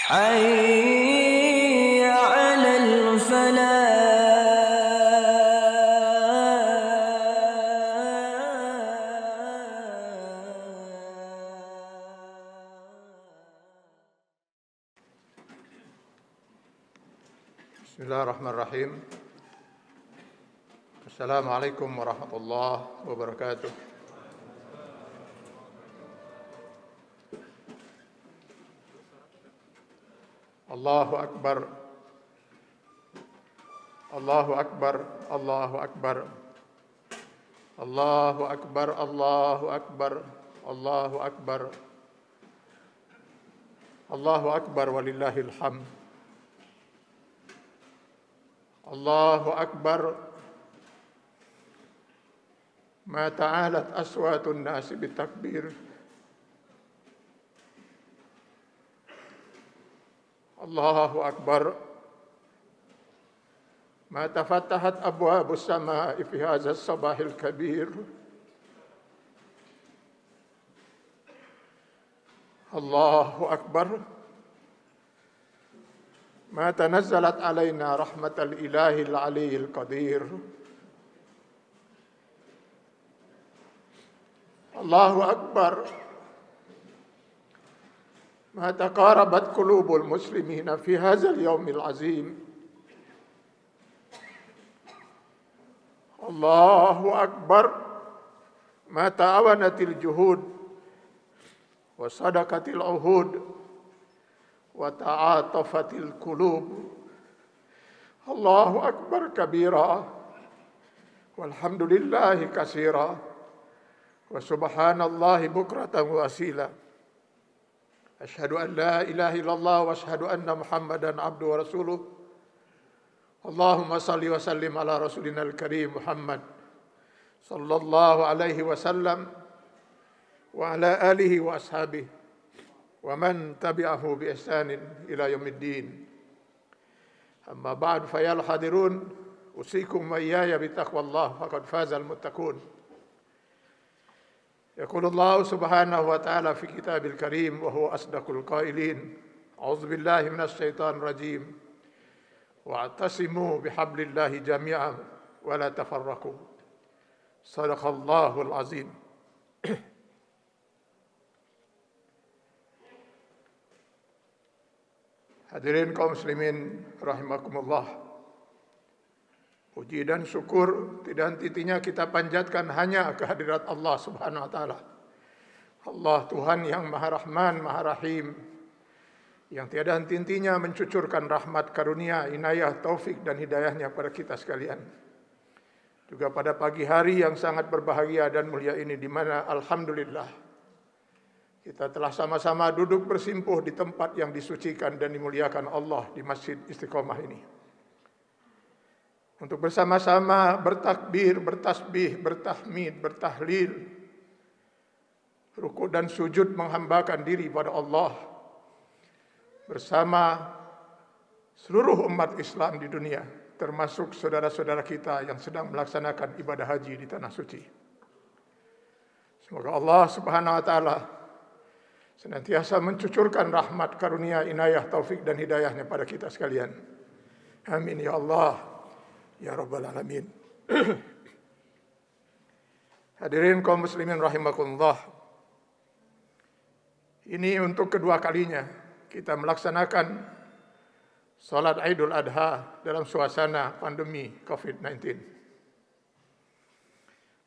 حي على Bismillahirrahmanirrahim. Assalamualaikum warahmatullahi wabarakatuh. Allahu Akbar. Allahu Akbar. Allahu Akbar. Allahu Akbar. Allahu Akbar. Allahu Akbar. Allahu Akbar walillahil hamd. Allahu Akbar. Ma ta'alat aswatun nasi bitakbir. Allahu Akbar. Ma tafattahat abwabus samaa'i fi hadzal sabahil kabir. Allahu Akbar. Ma tanazzalat alaina rahmatal ilahil aliyil qadir. Allahu Akbar. Ma taqarabat qulubul muslimina fi hadzal yaumil azim. Allahu Akbar. Ma ta'awanatil juhud wa sadaqatil uhud wa ta'atafatil qulub. Allahu Akbar kabira walhamdulillahi katsira wa subhanallahi bukratan wa asila. Asyhadu an la ilaha illallah wa asyhadu anna Muhammadan abduhu wa rasuluh. Allahumma salli wa sallim ala rasulinal karim Muhammad sallallahu alaihi wasallam wa ala alihi wa ashabihi wa man tabi'ahu bi ihsanin ila yaumiddin. Amma ba'd, fayal hadirun, usikum wa iyaya bi taqwallah faqad fazal muttaqun. Yaqulu Allah subhanahu wa ta'ala fi kitabil karim wa huwa asdaqul qailin. A'udzu billahi minasy syaithanir rajim. Wa'tasimu bihablillahi jami'an wa la tafarraqu. Shadaqallahul azim. Hadirin kaum muslimin rahimakumullah. Puji dan syukur tidak henti-hentinya kita panjatkan hanya kehadirat Allah Subhanahu wa taala. Allah Tuhan yang Maha Rahman, Maha Rahim, yang tiada henti-hentinya mencucurkan rahmat, karunia, inayah, taufik dan hidayahnya pada kita sekalian. Juga pada pagi hari yang sangat berbahagia dan mulia ini, di mana alhamdulillah kita telah sama-sama duduk bersimpuh di tempat yang disucikan dan dimuliakan Allah di Masjid Istiqomah ini. Untuk bersama-sama bertakbir, bertasbih, bertahmid, bertahlil, rukuk dan sujud menghambakan diri pada Allah bersama seluruh umat Islam di dunia, termasuk saudara-saudara kita yang sedang melaksanakan ibadah haji di tanah suci. Semoga Allah Subhanahu wa taala senantiasa mencucurkan rahmat, karunia, inayah, taufik dan hidayahnya pada kita sekalian. Amin ya Allah, ya Rabbal Alamin. Hadirin kaum muslimin rahimakumullah. Ini untuk kedua kalinya kita melaksanakan salat Idul Adha dalam suasana pandemi COVID-19.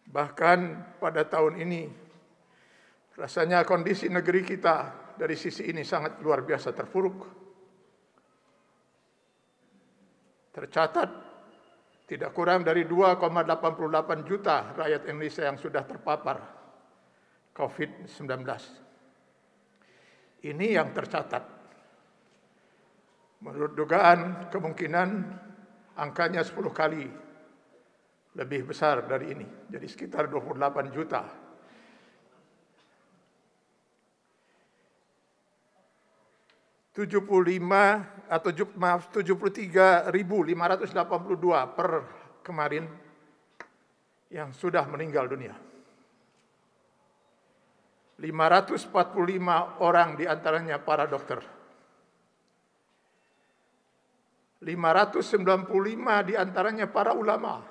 Bahkan pada tahun ini rasanya kondisi negeri kita dari sisi ini sangat luar biasa terpuruk. Tercatat tidak kurang dari 2,88 juta rakyat Indonesia yang sudah terpapar COVID-19. Ini yang tercatat. Menurut dugaan, kemungkinan angkanya 10 kali lebih besar dari ini. Jadi sekitar 28 juta. Atau 73.582 per kemarin yang sudah meninggal dunia. 545 orang diantaranya para dokter. 595 diantaranya para ulama.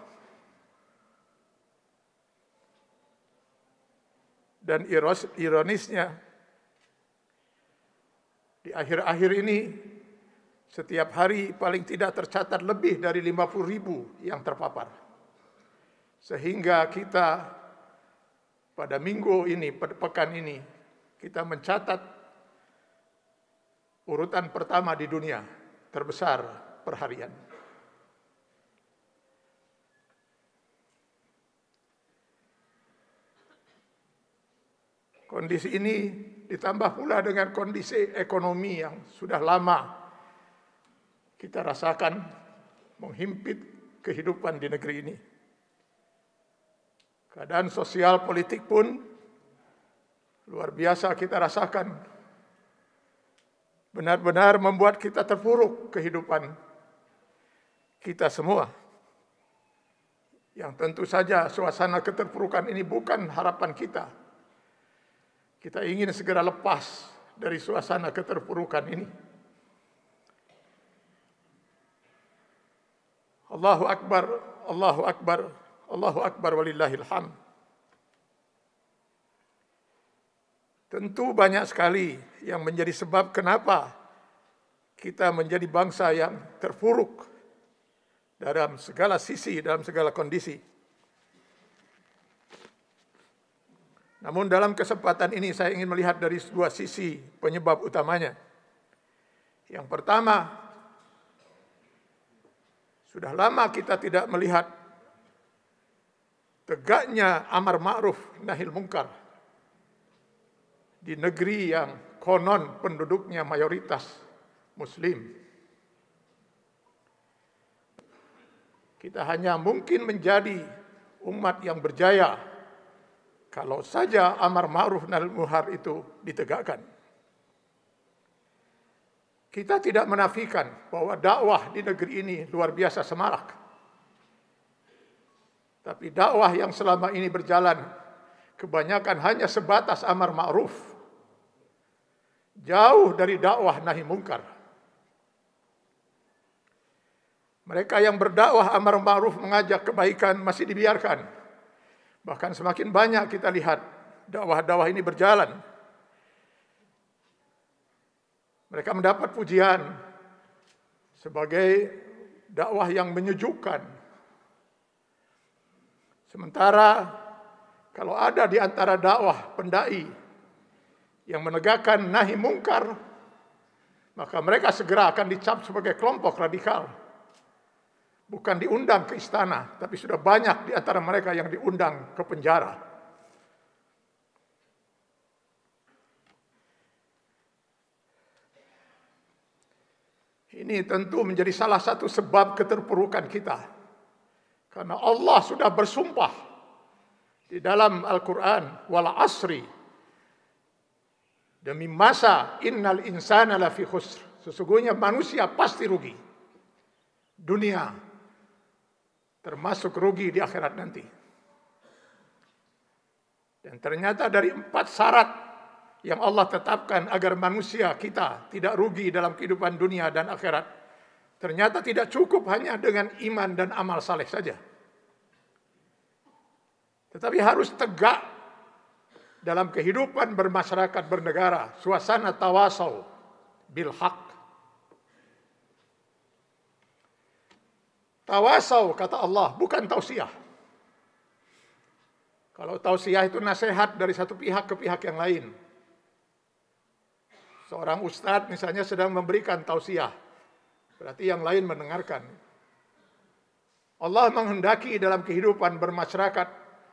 Dan ironisnya, di akhir-akhir ini, setiap hari paling tidak tercatat lebih dari 50.000 yang terpapar. Sehingga kita pada minggu ini, pada pekan ini, kita mencatat urutan pertama di dunia, terbesar per harian. Kondisi ini ditambah pula dengan kondisi ekonomi yang sudah lama kita rasakan menghimpit kehidupan di negeri ini. Keadaan sosial politik pun luar biasa kita rasakan. Benar-benar membuat kita terpuruk kehidupan kita semua. Yang tentu saja suasana keterpurukan ini bukan harapan kita. Kita ingin segera lepas dari suasana keterpurukan ini. Allahu Akbar, Allahu Akbar, Allahu Akbar walillahil hamd. Tentu banyak sekali yang menjadi sebab kenapa kita menjadi bangsa yang terpuruk dalam segala sisi, dalam segala kondisi. Namun dalam kesempatan ini saya ingin melihat dari dua sisi penyebab utamanya. Yang pertama, sudah lama kita tidak melihat tegaknya amar ma'ruf nahi munkar di negeri yang konon penduduknya mayoritas Muslim. Kita hanya mungkin menjadi umat yang berjaya kalau saja amar ma'ruf nahi munkar itu ditegakkan. Kita tidak menafikan bahwa dakwah di negeri ini luar biasa semarak. Tapi dakwah yang selama ini berjalan kebanyakan hanya sebatas amar ma'ruf. Jauh dari dakwah nahi munkar. Mereka yang berdakwah amar ma'ruf mengajak kebaikan masih dibiarkan. Bahkan semakin banyak kita lihat dakwah-dakwah ini berjalan. Mereka mendapat pujian sebagai dakwah yang menyejukkan. Sementara kalau ada di antara dakwah pendai yang menegakkan nahi mungkar, maka mereka segera akan dicap sebagai kelompok radikal. Bukan diundang ke istana, tapi sudah banyak di antara mereka yang diundang ke penjara. Ini tentu menjadi salah satu sebab keterpurukan kita. Karena Allah sudah bersumpah di dalam Al-Quran, wal asri, demi masa, innal insana lafi khusr. Sesungguhnya manusia pasti rugi. Dunia termasuk rugi di akhirat nanti. Dan ternyata dari 4 syarat yang Allah tetapkan agar manusia kita tidak rugi dalam kehidupan dunia dan akhirat, ternyata tidak cukup hanya dengan iman dan amal saleh saja. Tetapi harus tegak dalam kehidupan bermasyarakat bernegara, suasana tawasau bil haq. Tawasau kata Allah, bukan tausiah. Kalau tausiah itu nasihat dari satu pihak ke pihak yang lain. Seorang ustadz misalnya sedang memberikan tausiah, berarti yang lain mendengarkan. Allah menghendaki dalam kehidupan bermasyarakat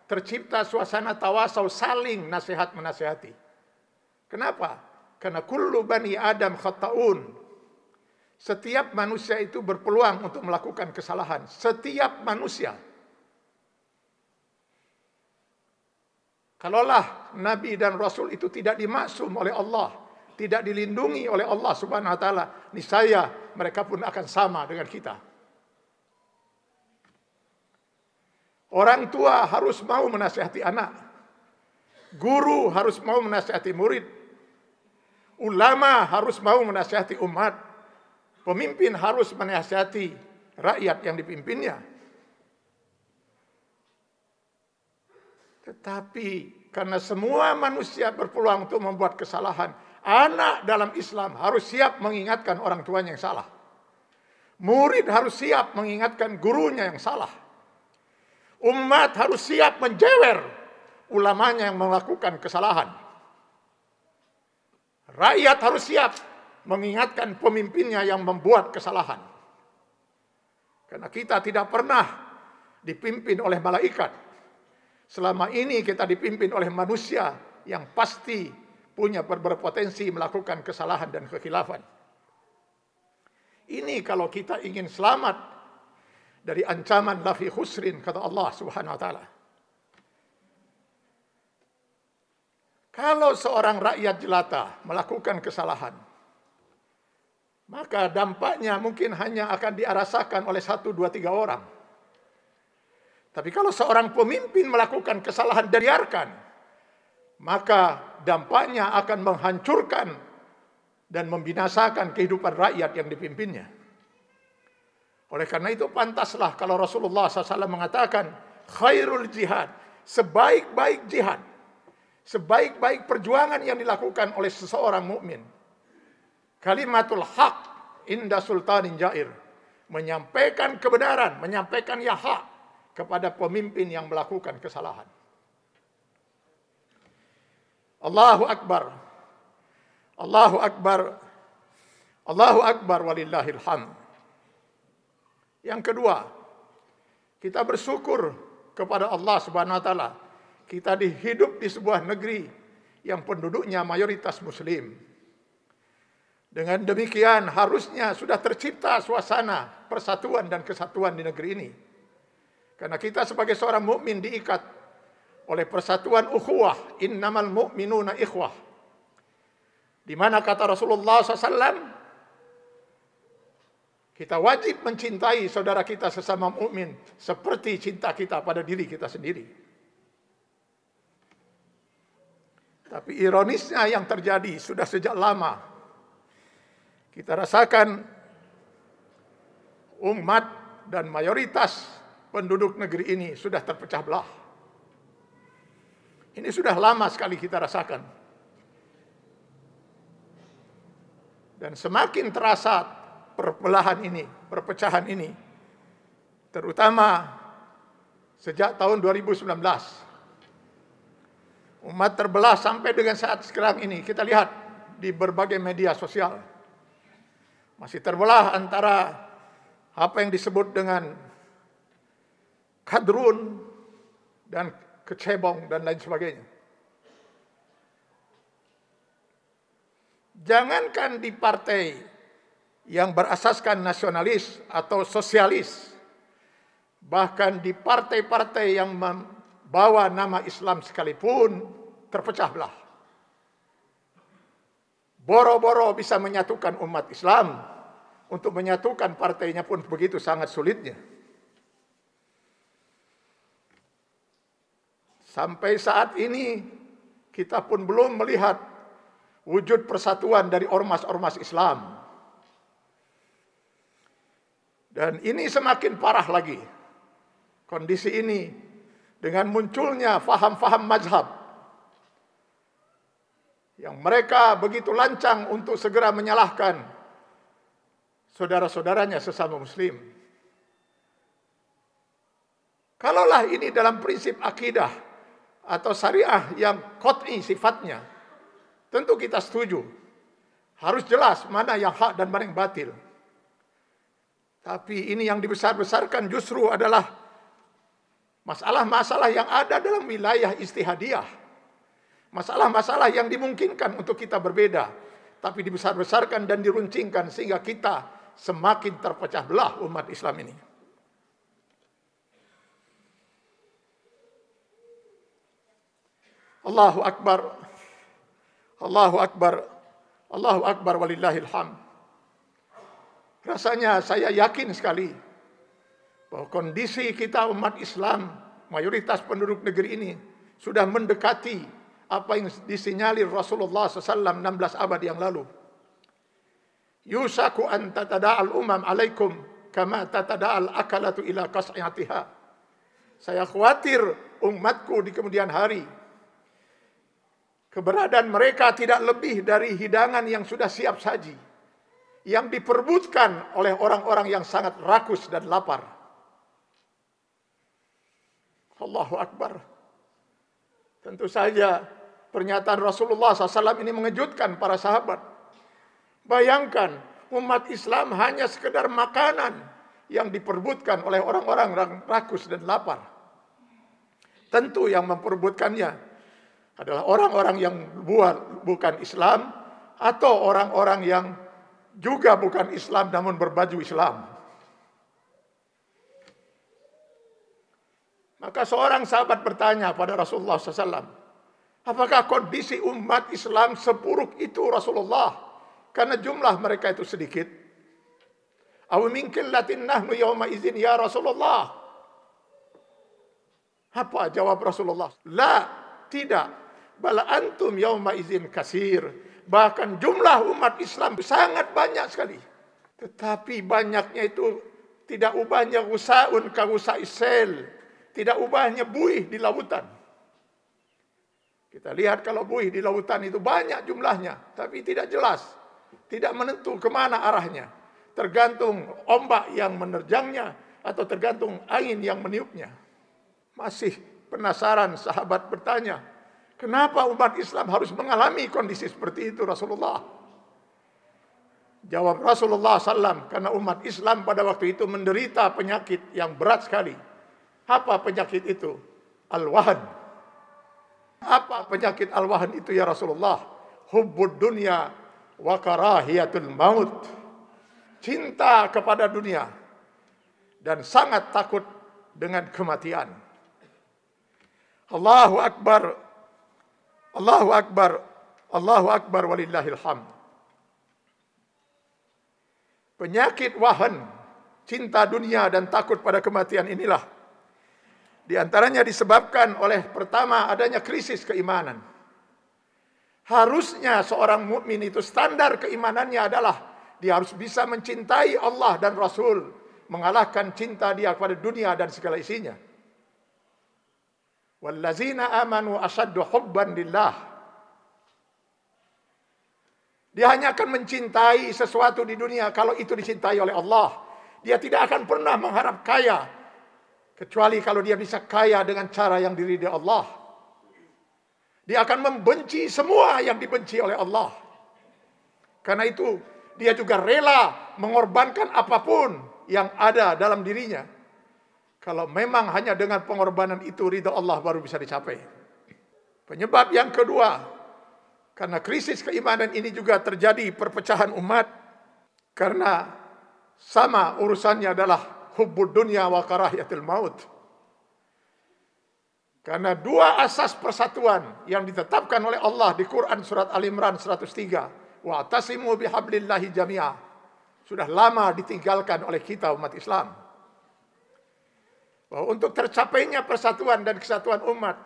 tercipta suasana tawasau, saling nasihat menasihati. Kenapa? Karena kullu bani Adam khata'un. Setiap manusia itu berpeluang untuk melakukan kesalahan. Setiap manusia. Kalaulah Nabi dan Rasul itu tidak dimaksum oleh Allah, tidak dilindungi oleh Allah Subhanahu Wa Taala, niscaya mereka pun akan sama dengan kita. Orang tua harus mau menasihati anak. Guru harus mau menasihati murid. Ulama harus mau menasihati umat. Pemimpin harus menasihati rakyat yang dipimpinnya. Tetapi karena semua manusia berpeluang untuk membuat kesalahan, anak dalam Islam harus siap mengingatkan orang tuanya yang salah. Murid harus siap mengingatkan gurunya yang salah. Umat harus siap menjewer ulamanya yang melakukan kesalahan. Rakyat harus siap mengingatkan pemimpinnya yang membuat kesalahan. Karena kita tidak pernah dipimpin oleh malaikat. Selama ini kita dipimpin oleh manusia yang pasti punya berpotensi melakukan kesalahan dan kekhilafan. Ini kalau kita ingin selamat dari ancaman lafi khusrin, kata Allah Subhanahu wa taala. Kalau seorang rakyat jelata melakukan kesalahan, maka dampaknya mungkin hanya akan dirasakan oleh 1, 2, 3 orang. Tapi kalau seorang pemimpin melakukan kesalahan dan biarkan, maka dampaknya akan menghancurkan dan membinasakan kehidupan rakyat yang dipimpinnya. Oleh karena itu pantaslah kalau Rasulullah SAW mengatakan, khairul jihad, sebaik-baik jihad, sebaik-baik perjuangan yang dilakukan oleh seseorang mukmin, kalimatul haq inda sultanin jair, menyampaikan kebenaran, menyampaikan yang hak kepada pemimpin yang melakukan kesalahan. Allahu Akbar, Allahu Akbar, Allahu Akbar walillahil hamd. Yang kedua, kita bersyukur kepada Allah Subhanahu wa taala. Kita hidup di sebuah negeri yang penduduknya mayoritas muslim. Dengan demikian harusnya sudah tercipta suasana persatuan dan kesatuan di negeri ini. Karena kita sebagai seorang mukmin diikat oleh persatuan ukhuwah, innamal mu'minuna ikhwah. Di mana kata Rasulullah SAW, kita wajib mencintai saudara kita sesama mukmin seperti cinta kita pada diri kita sendiri. Tapi ironisnya yang terjadi sudah sejak lama. Kita rasakan umat dan mayoritas penduduk negeri ini sudah terpecah belah. Ini sudah lama sekali kita rasakan. Dan semakin terasa perbelahan ini, perpecahan ini, terutama sejak tahun 2019. Umat terbelah sampai dengan saat sekarang ini. Kita lihat di berbagai media sosial. Masih terbelah antara apa yang disebut dengan kadrun dan kecebong dan lain sebagainya. Jangankan di partai yang berasaskan nasionalis atau sosialis, bahkan di partai-partai yang membawa nama Islam sekalipun terpecah belah. Boro-boro bisa menyatukan umat Islam, untuk menyatukan partainya pun begitu sangat sulitnya. Sampai saat ini kita pun belum melihat wujud persatuan dari ormas-ormas Islam. Dan ini semakin parah lagi. Kondisi ini dengan munculnya faham-faham mazhab yang mereka begitu lancang untuk segera menyalahkan saudara-saudaranya sesama muslim. Kalaulah ini dalam prinsip akidah atau syariah yang qat'i sifatnya, tentu kita setuju. Harus jelas mana yang hak dan mana yang batil. Tapi ini yang dibesar-besarkan justru adalah masalah-masalah yang ada dalam wilayah istihadiyah. Masalah-masalah yang dimungkinkan untuk kita berbeda, tapi dibesar-besarkan dan diruncingkan sehingga kita semakin terpecah belah umat Islam ini. Allahu Akbar, Allahu Akbar, Allahu Akbar walillahil hamd. Rasanya saya yakin sekali bahwa kondisi kita umat Islam, mayoritas penduduk negeri ini sudah mendekati apa yang disinyalir Rasulullah SAW 16 abad yang lalu. Yusaku an tatada'al umam alaikum kama tatada'al akalatu ila qas'iyatiha. Saya khawatir umatku di kemudian hari, keberadaan mereka tidak lebih dari hidangan yang sudah siap saji, yang diperebutkan oleh orang-orang yang sangat rakus dan lapar. Allahu Akbar. Tentu saja pernyataan Rasulullah SAW ini mengejutkan para sahabat. Bayangkan umat Islam hanya sekedar makanan yang diperebutkan oleh orang-orang yang rakus dan lapar. Tentu yang memperebutkannya adalah orang-orang yang bukan Islam atau orang-orang yang juga bukan Islam namun berbaju Islam. Maka seorang sahabat bertanya pada Rasulullah SAW, apakah kondisi umat Islam seburuk itu Rasulullah? Karena jumlah mereka itu sedikit. Aw min qillatin nahnu yawma idzin ya Rasulullah. Apa jawab Rasulullah? La, tidak. Bal antum yawma idzin kasir. Bahkan jumlah umat Islam sangat banyak sekali. Tetapi banyaknya itu tidak ubahnya gusaun ka gusai sel. Tidak ubahnya buih di lautan. Kita lihat kalau buih di lautan itu banyak jumlahnya, tapi tidak jelas. Tidak menentu kemana arahnya. Tergantung ombak yang menerjangnya atau tergantung angin yang meniupnya. Masih penasaran sahabat bertanya, kenapa umat Islam harus mengalami kondisi seperti itu Rasulullah? Jawab Rasulullah SAW, karena umat Islam pada waktu itu menderita penyakit yang berat sekali. Apa penyakit itu? Al-wahan. Apa penyakit al-wahan itu ya Rasulullah? Hubbud dunya wa karahiyatul maut. Cinta kepada dunia dan sangat takut dengan kematian. Allahu Akbar. Allahu Akbar. Allahu Akbar walillahil hamd. Penyakit wahan, cinta dunia dan takut pada kematian inilah di antaranya disebabkan oleh pertama adanya krisis keimanan. Harusnya seorang mukmin itu standar keimanannya adalah dia harus bisa mencintai Allah dan Rasul, mengalahkan cinta dia kepada dunia dan segala isinya. Wallazina amanu asyaddu hubban lillah. Dia hanya akan mencintai sesuatu di dunia kalau itu dicintai oleh Allah. Dia tidak akan pernah mengharap kaya kecuali kalau dia bisa kaya dengan cara yang diridhai Allah. Dia akan membenci semua yang dibenci oleh Allah. Karena itu dia juga rela mengorbankan apapun yang ada dalam dirinya. Kalau memang hanya dengan pengorbanan itu ridha Allah baru bisa dicapai. Penyebab yang kedua, karena krisis keimanan ini juga terjadi perpecahan umat. Karena sama urusannya adalah hubbud dunya wa karahiyatul maut. Karena dua asas persatuan yang ditetapkan oleh Allah di Quran surat Al-Imran 103, wa'tasimu bihablillahi jami'a, sudah lama ditinggalkan oleh kita umat Islam. Bahwa untuk tercapainya persatuan dan kesatuan umat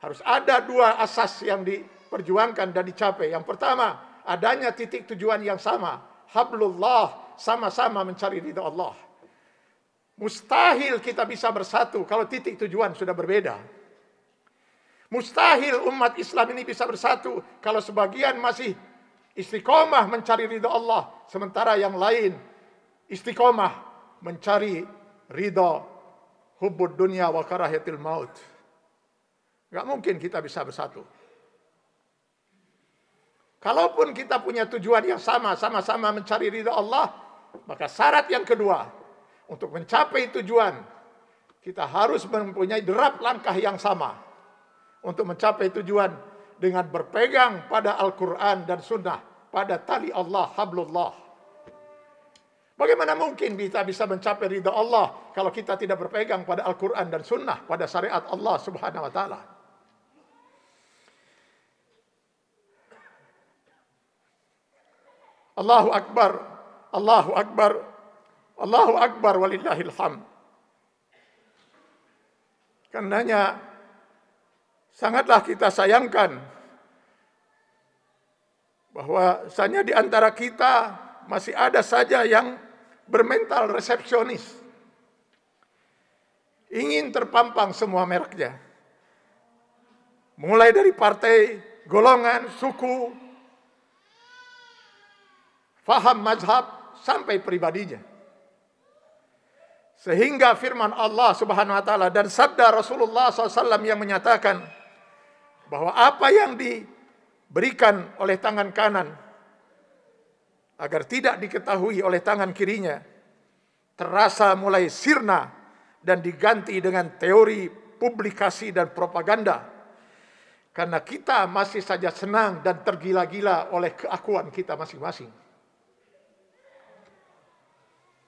harus ada dua asas yang diperjuangkan dan dicapai. Yang pertama, adanya titik tujuan yang sama, hablullah, sama-sama mencari ridha Allah. Mustahil kita bisa bersatu kalau titik tujuan sudah berbeda. Mustahil umat Islam ini bisa bersatu kalau sebagian masih istiqomah mencari ridha Allah, sementara yang lain istiqomah mencari ridha hubbud dunya wa karahiyatil maut. Enggak mungkin kita bisa bersatu. Kalaupun kita punya tujuan yang sama-sama mencari ridha Allah, maka syarat yang kedua, untuk mencapai tujuan, kita harus mempunyai derap langkah yang sama. Untuk mencapai tujuan dengan berpegang pada Al-Quran dan Sunnah, pada tali Allah, hablullah. Bagaimana mungkin kita bisa mencapai ridha Allah kalau kita tidak berpegang pada Al-Quran dan Sunnah, pada syariat Allah Subhanahu wa Ta'ala? Allahu Akbar, Allahu Akbar, Allahu Akbar walillahil hamd. Karenanya sangatlah kita sayangkan bahwasanya di antara kita masih ada saja yang bermental resepsionis. Ingin terpampang semua mereknya. Mulai dari partai, golongan, suku, faham mazhab, sampai pribadinya. Sehingga firman Allah Subhanahu wa taala dan sabda Rasulullah SAW yang menyatakan bahwa apa yang diberikan oleh tangan kanan agar tidak diketahui oleh tangan kirinya terasa mulai sirna dan diganti dengan teori, publikasi dan propaganda. Karena kita masih saja senang dan tergila-gila oleh keakuan kita masing-masing.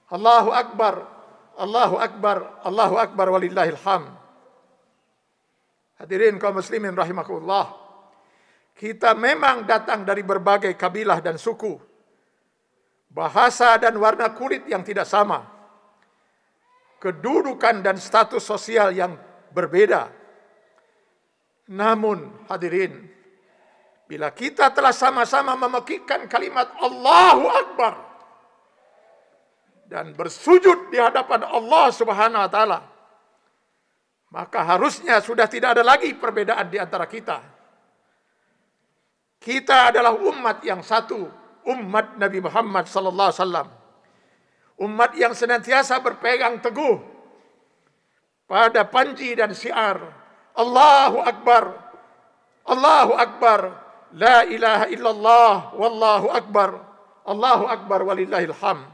Allahu Akbar, Allahu Akbar, Allahu Akbar walillahil hamd. Hadirin kaum muslimin rahimakumullah. Kita memang datang dari berbagai kabilah dan suku, bahasa dan warna kulit yang tidak sama, kedudukan dan status sosial yang berbeda. Namun hadirin, bila kita telah sama-sama memekikkan kalimat Allahu Akbar dan bersujud di hadapan Allah Subhanahu wa taala, maka harusnya sudah tidak ada lagi perbedaan di antara kita. Kita adalah umat yang satu, umat Nabi Muhammad sallallahu alaihi wasallam. Umat yang senantiasa berpegang teguh pada panji dan syiar Allahu Akbar, Allahu Akbar, la ilaha illallah, wallahu akbar, Allahu Akbar walillahil hamd.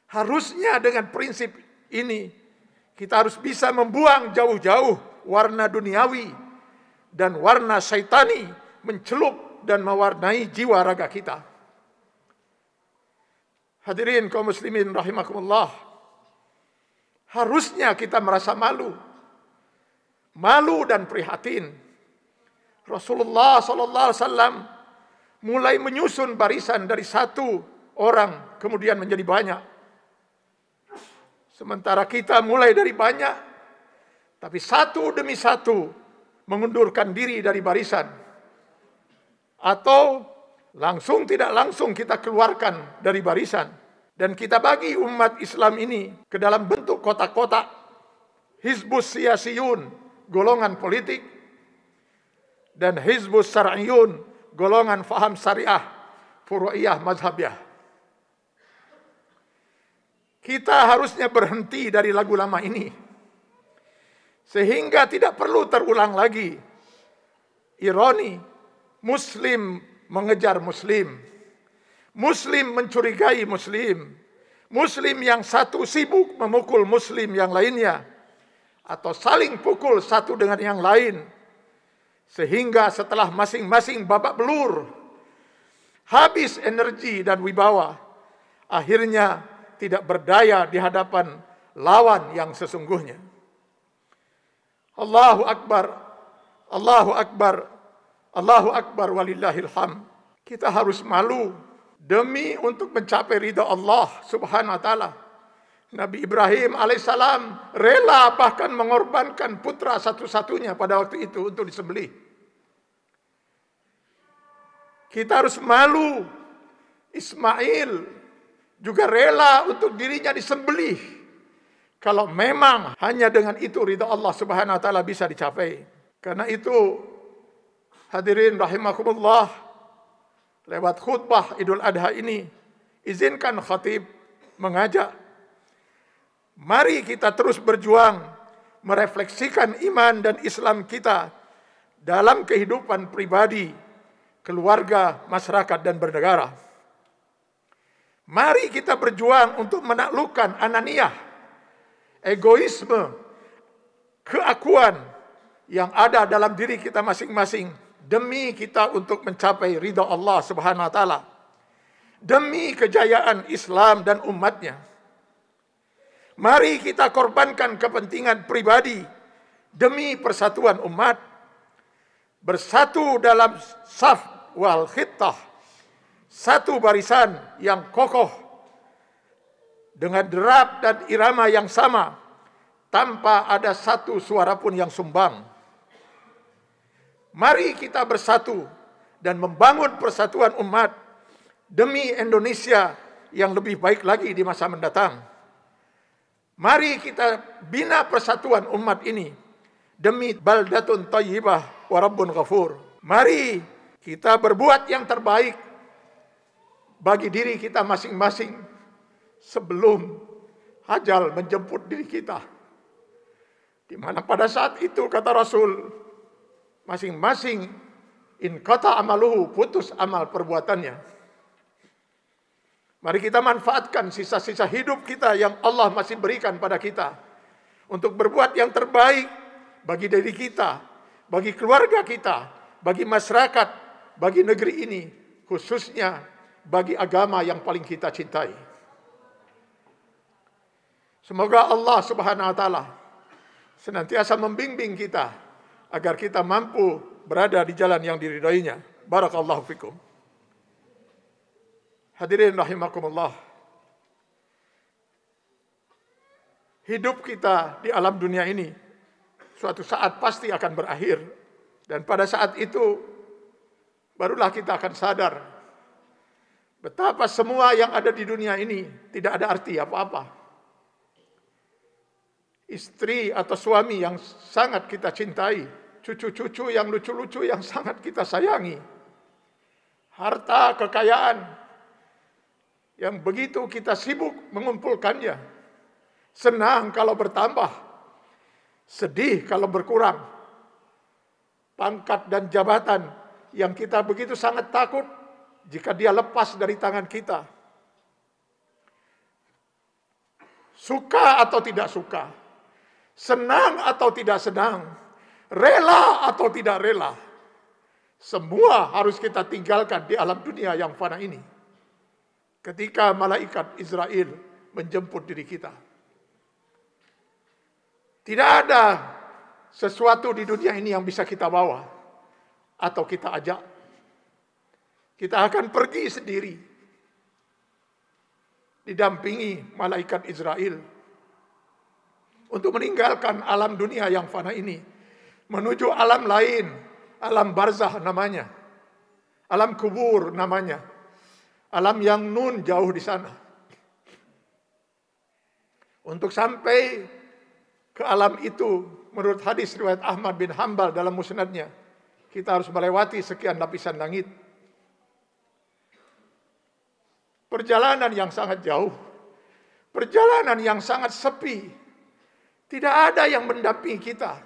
Harusnya dengan prinsip ini kita harus bisa membuang jauh-jauh warna duniawi dan warna syaitani mencelup dan mewarnai jiwa raga kita. Hadirin kaum muslimin rahimakumullah, harusnya kita merasa malu dan prihatin. Rasulullah sallallahu alaihi wasallam mulai menyusun barisan dari satu orang kemudian menjadi banyak. Sementara kita mulai dari banyak, tapi satu demi satu mengundurkan diri dari barisan. Atau langsung tidak langsung kita keluarkan dari barisan. Dan kita bagi umat Islam ini ke dalam bentuk kotak-kotak. Hizbus Siyasiyun, golongan politik. Dan Hizbus Syar'iyun, golongan faham syariah, furu'iyah, mazhabiyah. Kita harusnya berhenti dari lagu lama ini. Sehingga tidak perlu terulang lagi. Ironi, Muslim mengejar Muslim. Muslim mencurigai Muslim. Muslim yang satu sibuk memukul Muslim yang lainnya. Atau saling pukul satu dengan yang lain. Sehingga setelah masing-masing babak belur, habis energi dan wibawa, akhirnya tidak berdaya di hadapan lawan yang sesungguhnya. Allahu Akbar, Allahu Akbar, Allahu Akbar walillahil hamd. Kita harus malu demi untuk mencapai ridha Allah Subhanahu wa taala. Nabi Ibrahim alaihissalam rela bahkan mengorbankan putra satu-satunya pada waktu itu untuk disembelih. Kita harus malu. Ismail juga rela untuk dirinya disembelih. Kalau memang hanya dengan itu ridha Allah Subhanahu wa taala bisa dicapai. Karena itu hadirin rahimakumullah, lewat khutbah Idul Adha ini izinkan khatib mengajak, mari kita terus berjuang merefleksikan iman dan Islam kita dalam kehidupan pribadi, keluarga, masyarakat dan bernegara. Mari kita berjuang untuk menaklukkan ananiyah, egoisme, keakuan yang ada dalam diri kita masing-masing demi kita untuk mencapai ridha Allah Subhanahu wa taala. Demi kejayaan Islam dan umatnya. Mari kita korbankan kepentingan pribadi demi persatuan umat. Bersatu dalam saf wal khittah. Satu barisan yang kokoh dengan derap dan irama yang sama tanpa ada satu suara pun yang sumbang. Mari kita bersatu dan membangun persatuan umat demi Indonesia yang lebih baik lagi di masa mendatang. Mari kita bina persatuan umat ini demi baldatun thayyibah wa rabbun ghafur. Mari kita berbuat yang terbaik bagi diri kita masing-masing sebelum ajal menjemput diri kita. Di mana pada saat itu kata Rasul, masing-masing in qata amaluhu, putus amal perbuatannya. Mari kita manfaatkan sisa-sisa hidup kita yang Allah masih berikan pada kita untuk berbuat yang terbaik bagi diri kita, bagi keluarga kita, bagi masyarakat, bagi negeri ini, khususnya bagi agama yang paling kita cintai. Semoga Allah Subhanahu wa taala senantiasa membimbing kita agar kita mampu berada di jalan yang diridhoinya. Barakallahu fikum. Hadirin rahimakumullah. Hidup kita di alam dunia ini suatu saat pasti akan berakhir. Dan pada saat itu barulah kita akan sadar betapa semua yang ada di dunia ini tidak ada arti apa-apa. Istri atau suami yang sangat kita cintai, cucu-cucu yang lucu-lucu yang sangat kita sayangi, harta kekayaan yang begitu kita sibuk mengumpulkannya, senang kalau bertambah, sedih kalau berkurang, pangkat dan jabatan yang kita begitu sangat takut jika dia lepas dari tangan kita. Suka atau tidak suka, senang atau tidak senang, rela atau tidak rela, semua harus kita tinggalkan di alam dunia yang fana ini. Ketika malaikat Israel menjemput diri kita, tidak ada sesuatu di dunia ini yang bisa kita bawa atau kita ajak. Kita akan pergi sendiri, didampingi malaikat Israel untuk meninggalkan alam dunia yang fana ini, menuju alam lain, alam barzah namanya, alam kubur namanya, alam yang nun jauh di sana. Untuk sampai ke alam itu, menurut hadis riwayat Ahmad bin Hanbal dalam musnadnya, kita harus melewati sekian lapisan langit. Perjalanan yang sangat jauh, perjalanan yang sangat sepi, tidak ada yang mendampingi kita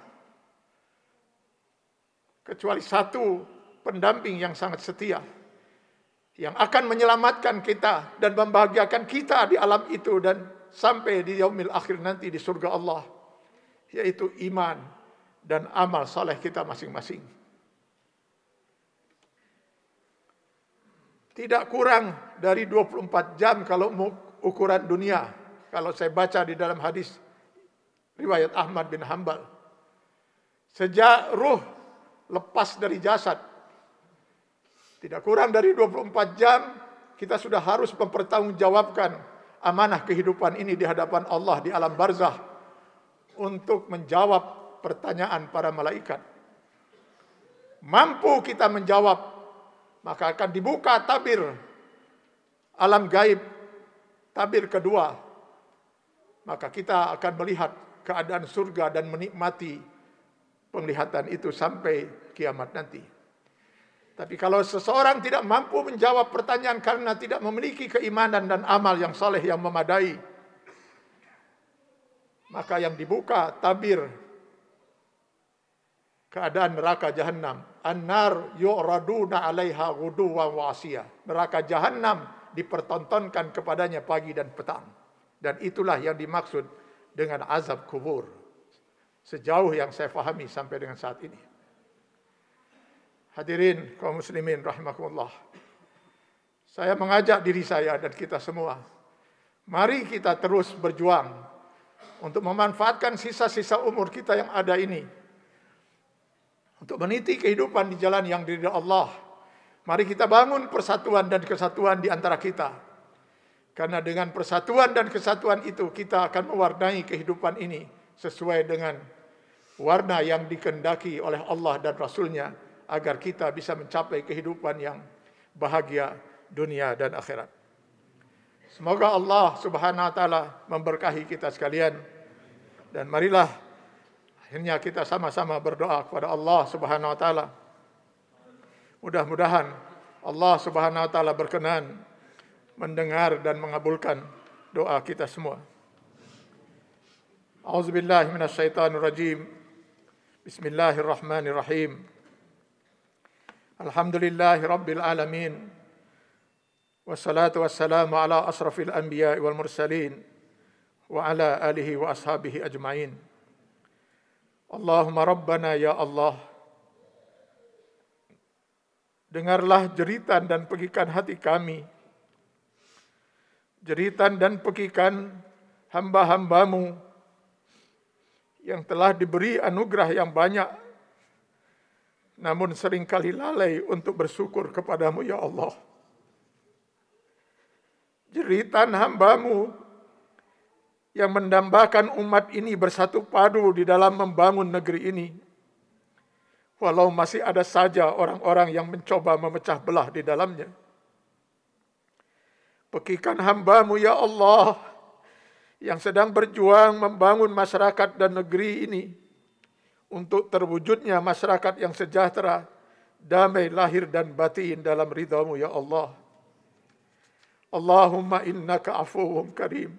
kecuali satu pendamping yang sangat setia, yang akan menyelamatkan kita dan membahagiakan kita di alam itu dan sampai di yaumil akhir nanti di surga Allah, yaitu iman dan amal saleh kita masing-masing. Tidak kurang dari 24 jam kalau ukuran dunia. Kalau saya baca di dalam hadis riwayat Ahmad bin Hanbal, sejak ruh lepas dari jasad, tidak kurang dari 24 jam kita sudah harus mempertanggungjawabkan amanah kehidupan ini di hadapan Allah di alam barzah untuk menjawab pertanyaan para malaikat. Mampu kita menjawab, maka akan dibuka tabir alam gaib, tabir kedua. Maka kita akan melihat keadaan surga dan menikmati penglihatan itu sampai kiamat nanti. Tapi kalau seseorang tidak mampu menjawab pertanyaan karena tidak memiliki keimanan dan amal yang saleh yang memadai, maka yang dibuka tabir keadaan neraka jahanam. An-nar yu'raduna 'alaiha ghuduwan wa 'ashiyah. Neraka jahanam dipertontonkan kepadanya pagi dan petang. Dan itulah yang dimaksud dengan azab kubur. Sejauh yang saya fahami sampai dengan saat ini. Hadirin kaum muslimin rahimakumullah. Saya mengajak diri saya dan kita semua, mari kita terus berjuang untuk memanfaatkan sisa-sisa umur kita yang ada ini untuk meniti kehidupan di jalan yang diridhai Allah. Mari kita bangun persatuan dan kesatuan di antara kita. Karena dengan persatuan dan kesatuan itu kita akan mewarnai kehidupan ini sesuai dengan warna yang dikehendaki oleh Allah dan Rasul-Nya, agar kita bisa mencapai kehidupan yang bahagia dunia dan akhirat. Semoga Allah Subhanahu wa taala memberkahi kita sekalian, dan marilah akhirnya kita sama-sama berdoa kepada Allah Subhanahu wa taala. Mudah-mudahan Allah Subhanahu wa taala berkenan mendengar dan mengabulkan doa kita semua. A'udzubillahi minasyaitonir rajim. Bismillahirrahmanirrahim. Alhamdulillahirabbil alamin. Wassalatu wassalamu ala asrafil anbiya'i wal mursalin wa ala alihi wa ashabihi ajma'in. Allahumma rabbana ya Allah, dengarlah jeritan dan pekikan hati kami, jeritan dan pekikan hamba-hambamu yang telah diberi anugerah yang banyak, namun seringkali lalai untuk bersyukur kepadamu ya Allah. Jeritan hambamu yang mendambakan umat ini bersatu padu di dalam membangun negeri ini, walau masih ada saja orang-orang yang mencoba memecah belah di dalamnya. Pekikan hambamu ya Allah, yang sedang berjuang membangun masyarakat dan negeri ini untuk terwujudnya masyarakat yang sejahtera, damai lahir dan batin dalam ridhamu ya Allah. Allahumma innaka afuwwun karim,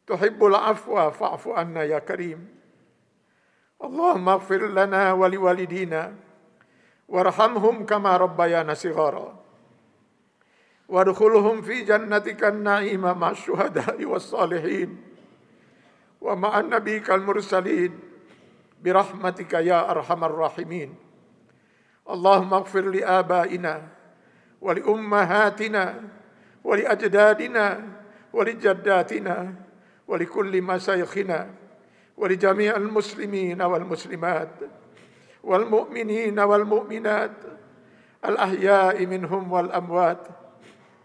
tuhibbul afwa fa'fu anna ya karim. Allahumma ighfir lana wa liwalidina warhamhum kama rabbayana shighara wadkhulhum fi jannatika an-na'ima ma'asy-syuhada'i was-salihin wa ma'an nabiyyikal mursalin birahmatika ya arhamar rahimin. Allahumma ighfir li abaina wa li ummahatina wa li ajdadina wa li jaddatina wa li kulli masyayikhina wa li jami'il muslimina wal muslimat wal mu'minina wal mu'minat al ahya'i minhum wal amwat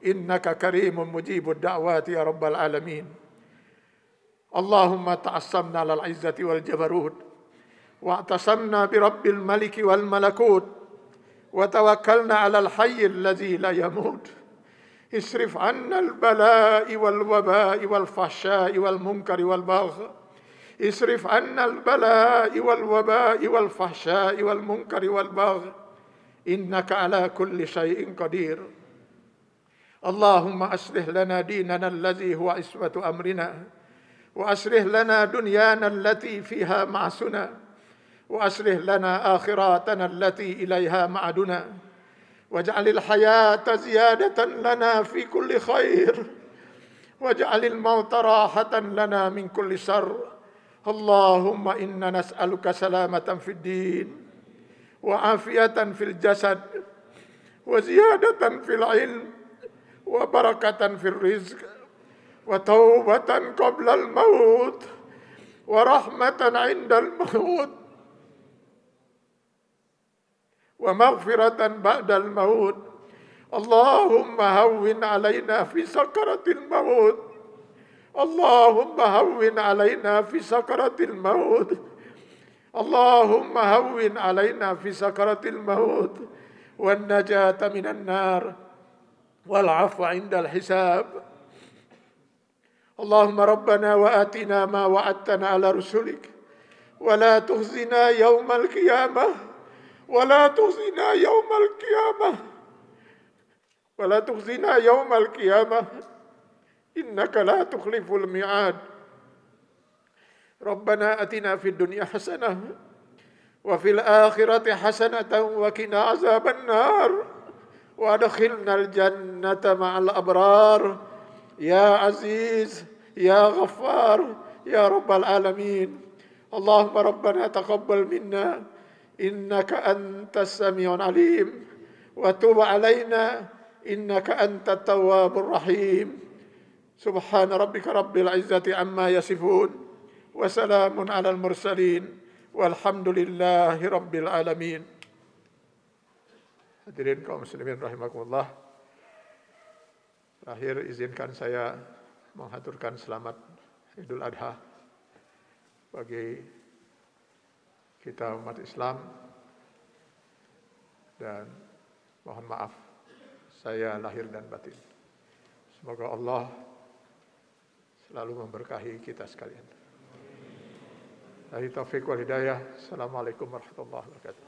innaka karimun mujibud da'wati ya rabbal alamin. Allahumma ta'assamna lal izzati wal jabarut wa'tasamna bi rabbil maliki wal malakut wa tawakkalna 'alal hayyil ladzi la yamut. Isrif 'anna al bala'i wal waba'i wal fahsya'i wal munkari wal baghi. Isrif 'anna al bala'i wal waba'i wal fahsya'i wal munkari wal baghi. Innaka 'ala kulli syai'in qadir. Allahumma aslih lana dinana alladzi huwa ismatu amrina wa aslih lana dunyana allati fiha ma'suna wa aslih lana akhiratana allati ilaiha ma'aduna waj'alil hayata ziyadatan lana fi kulli khair waj'alil mauta rahatan lana min kulli syarr. Allahumma inna nas'aluka salamatan fid din wa afiyatan fil jasad wa ziyadatan fil ilm wa barakatan fil rizq wa taubatan qabla al maut wa rahmatan 'inda al maut wa maghfiratan ba'da al maut. Allahumma hawwin 'alaina fi sakaratil maut. Allahumma hawwin 'alaina fi sakaratil maut. Allahumma hawwin 'alaina fi sakaratil maut wan najata minan nar wal 'afwa 'indal hisab. Allahumma rabbana wa atina ma wa'adtana ala rusulik wa la tukhzina yawmal qiyamah wa la tukhzina yawmal qiyamah wa la tukhzina yawmal qiyamah innaka la tukhliful mi'ad. Rabbana atina fid dunya hasanah wa fil akhirati hasanatan wa qina azaban nar wa adkhilnal jannata ma'al abrar ya aziz ya ghaffar ya rabbal alamin. Allahumma rabbana taqabbal minna innaka antas sami'un alim wa tub alaina innaka antat tawwabur rahim. Subhana rabbika rabbil izzati amma yasifun wa salamun alal mursalin walhamdulillahi rabbil alamin. Hadirin kaum muslimin rahimakumullah, terakhir izinkan saya menghaturkan selamat Idul Adha bagi kita umat Islam, dan mohon maaf saya lahir dan batin. Semoga Allah selalu memberkahi kita sekalian. Wabillahi taufiq wal hidayah. Assalamualaikum warahmatullahi wabarakatuh.